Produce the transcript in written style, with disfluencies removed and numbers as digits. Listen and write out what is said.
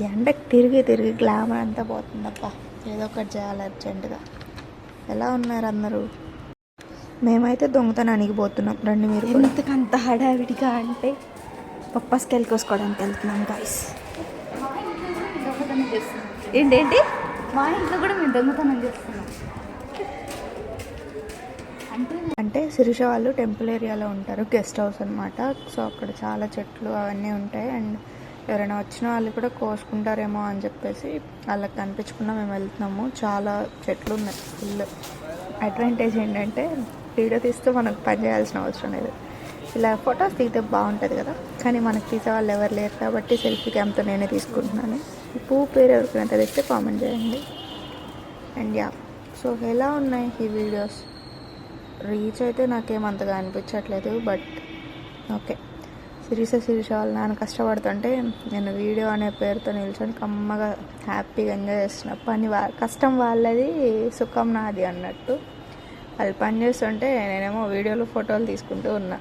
ఎండకు తిరిగి తిరిగి గ్లామర్ అంతా పోతుందప్ప. ఏదో ఒకటి చేయాలి అర్జెంటుగా. ఎలా ఉన్నారు అందరూ? మేమైతే దొంగతనానికి పోతున్నాం. రండి మీరు. ఎంతకంత హడావిడిగా అంటే పప్పాస్కాయలు కోసుకోవడానికి వెళ్తున్నాం గాయస్. ఏంటేంటి? మా ఇంట్లో కూడా మేము దొంగతనం చేస్తున్నాం. అంటే శిరీష వాళ్ళు టెంపుల్ ఏరియాలో ఉంటారు, గెస్ట్ హౌస్ అనమాట. సో అక్కడ చాలా చెట్లు అవన్నీ ఉంటాయి. అండ్ ఎవరైనా వచ్చిన వాళ్ళు కూడా కోసుకుంటారేమో అని చెప్పేసి వాళ్ళకి కనిపించకుండా మేము వెళ్తున్నాము. చాలా చెట్లు ఉన్నాయి ఫుల్. అడ్వాంటేజ్ ఏంటంటే వీడియో తీస్తూ మనకు పని చేయాల్సిన అవసరం లేదు. ఇలా ఫొటోస్ తీస్తే బాగుంటుంది కదా, కానీ మనకు తీసే వాళ్ళు ఎవరు లేరు కాబట్టి సెల్ఫీ క్యామ్తో నేనే తీసుకుంటున్నాను. ఈ పువ్వు పేరు ఎవరికైనా తెలిస్తే కామెంట్ చేయండి. అండ్ యా, సో ఎలా ఉన్నాయి ఈ వీడియోస్? రీచ్ అయితే నాకేమంతగా అనిపించట్లేదు, బట్ ఓకే. శిరీష వాళ్ళు నాన్న కష్టపడుతుంటే నేను వీడియో అనే పేరుతో నిల్చొని కమ్మగా హ్యాపీగా ఎంజాయ్ చేస్తున్నా. కష్టం వాళ్ళది, సుఖం నాది అన్నట్టు. వాళ్ళు పని చేస్తుంటే నేనేమో వీడియోలో ఫోటోలు తీసుకుంటూ ఉన్నా.